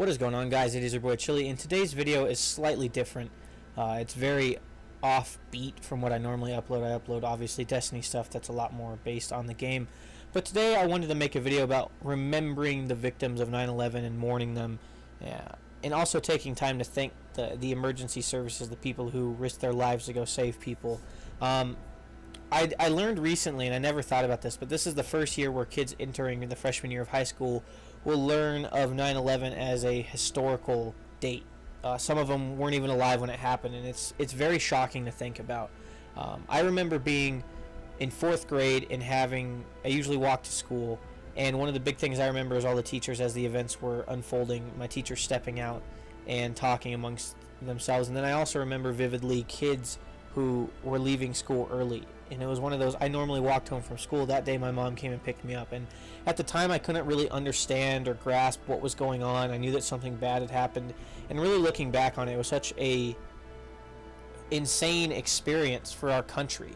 What is going on, guys? It is your boy Chili, and today's video is slightly different. It's very offbeat from what I normally upload. I upload obviously Destiny stuff that's a lot more based on the game, but today I wanted to make a video about remembering the victims of 9/11 and mourning them, and also taking time to thank the emergency services, the people who risked their lives to go save people. I learned recently, and I never thought about this, but this is the first year where kids entering the freshman year of high school will learn of 9/11 as a historical date. Some of them weren't even alive when it happened, and it's very shocking to think about. I remember being in 4th grade and I usually walk to school, and one of the big things I remember is all the teachers as the events were unfolding, my teachers stepping out and talking amongst themselves. And then I also remember vividly kids who were leaving school early, and it was one of those, I normally walked home from school. That day my mom came and picked me up, and at the time I couldn't really understand or grasp what was going on. I knew that something bad had happened, and really looking back on it, it was such a insane experience for our country.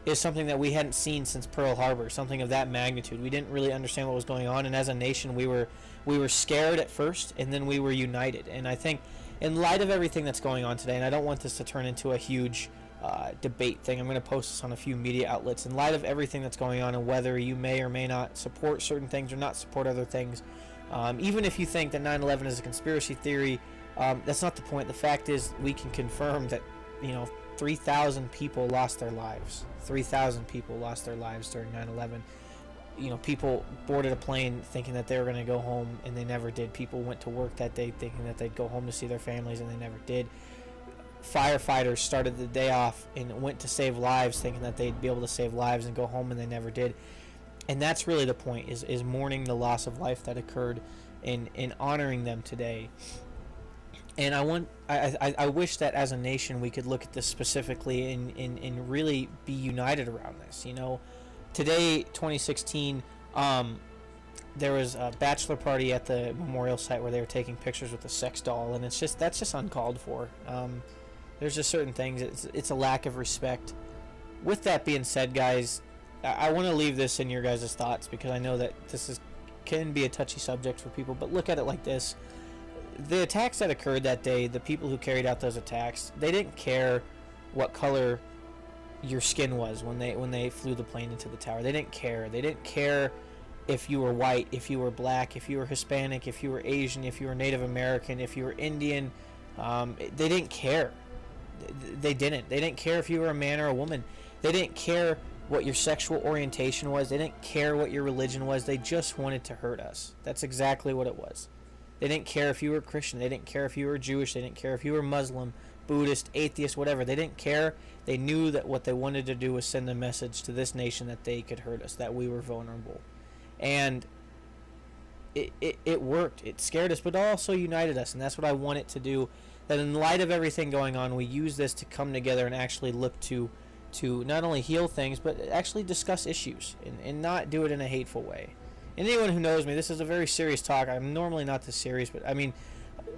Is something that we hadn't seen since Pearl Harbor, something of that magnitude. We didn't really understand what was going on, and as a nation we were scared at first, and then we were united. And I think in light of everything that's going on today, and I don't want this to turn into a huge debate thing, I'm going to post this on a few media outlets. In light of everything that's going on, and whether you may or may not support certain things or not support other things, even if you think that 9/11 is a conspiracy theory, that's not the point. The fact is, we can confirm that 3,000 people lost their lives. 3,000 people lost their lives during 9/11. People boarded a plane thinking that they were going to go home, and they never did. People went to work that day thinking that they'd go home to see their families, and they never did. Firefighters started the day off and went to save lives thinking that they'd be able to save lives and go home, and they never did. And that's really the point, is mourning the loss of life that occurred and honoring them today. And I wish that as a nation we could look at this specifically and really be united around this. Today, 2016, there was a bachelor party at the memorial site where they were taking pictures with a sex doll, and that's just uncalled for. There's just certain things. It's a lack of respect. With that being said, guys, I want to leave this in your guys' thoughts, because I know that this can be a touchy subject for people, but look at it like this. The attacks that occurred that day, the people who carried out those attacks, they didn't care what color your skin was when they flew the plane into the tower. They didn't care. They didn't care if you were white, if you were black, if you were Hispanic, if you were Asian, if you were Native American, if you were Indian. They didn't care. They didn't care if you were a man or a woman. They didn't care what your sexual orientation was. They didn't care what your religion was. They just wanted to hurt us. That's exactly what it was. They didn't care if you were Christian. They didn't care if you were Jewish. They didn't care if you were Muslim, Buddhist, atheist, whatever. They didn't care. They knew that what they wanted to do was send a message to this nation that they could hurt us, that we were vulnerable. And it worked. It scared us, but also united us, and that's what I want it to do. That in light of everything going on, we use this to come together and actually look to not only heal things, but actually discuss issues and not do it in a hateful way. And anyone who knows me, this is a very serious talk. I'm normally not this serious, but I mean,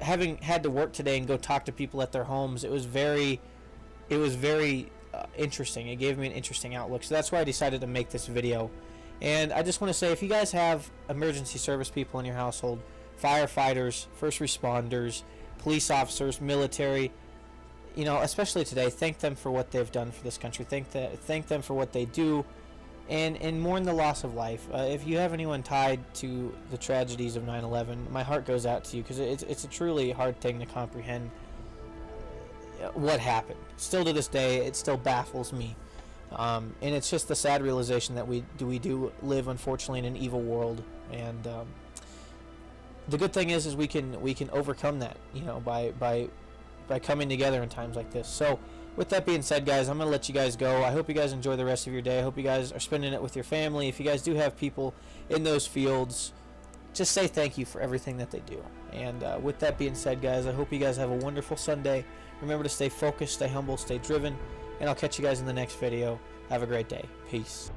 having had to work today and go talk to people at their homes, it was very interesting. It gave me an interesting outlook. So that's why I decided to make this video. And I just want to say, if you guys have emergency service people in your household, firefighters, first responders, police officers, military, especially today, thank them for what they've done for this country. Thank them for what they do, and mourn the loss of life. If you have anyone tied to the tragedies of 9/11, my heart goes out to you, because it's a truly hard thing to comprehend what happened. Still to this day, it still baffles me. And it's just the sad realization that we do live, unfortunately, in an evil world. And the good thing is we can overcome that, by coming together in times like this. So with that being said, guys, I'm going to let you guys go. I hope you guys enjoy the rest of your day. I hope you guys are spending it with your family. If you guys do have people in those fields, just say thank you for everything that they do. And with that being said, guys, I hope you guys have a wonderful Sunday. Remember to stay focused, stay humble, stay driven, and I'll catch you guys in the next video. Have a great day. Peace.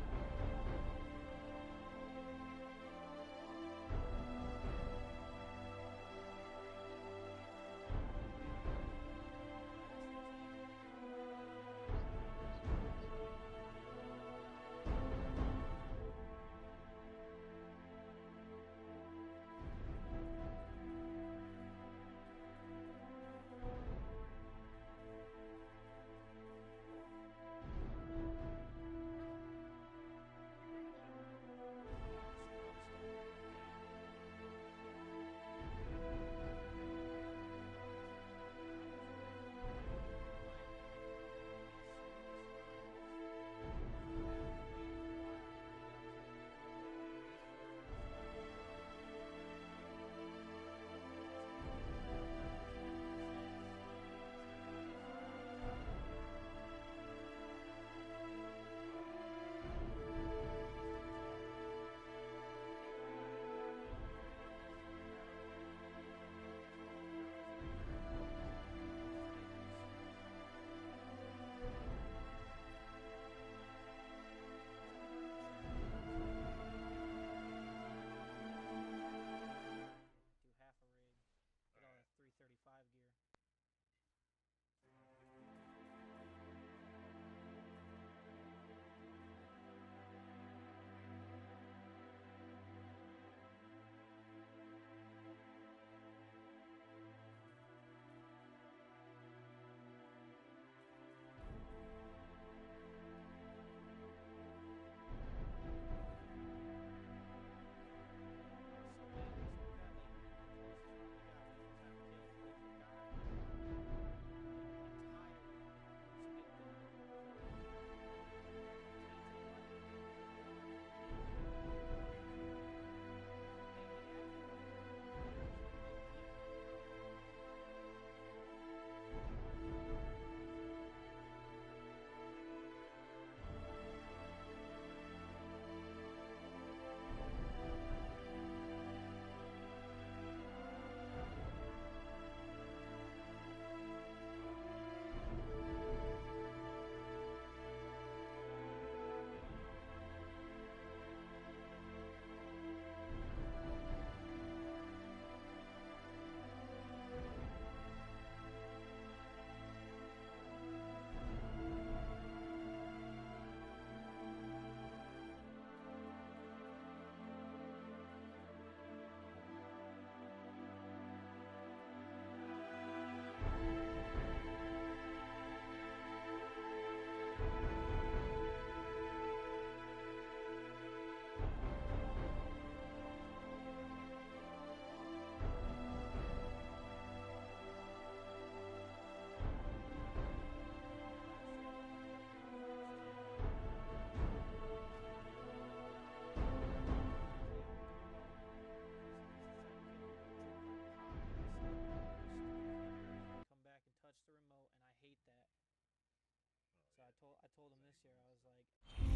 I told him this year, I was like,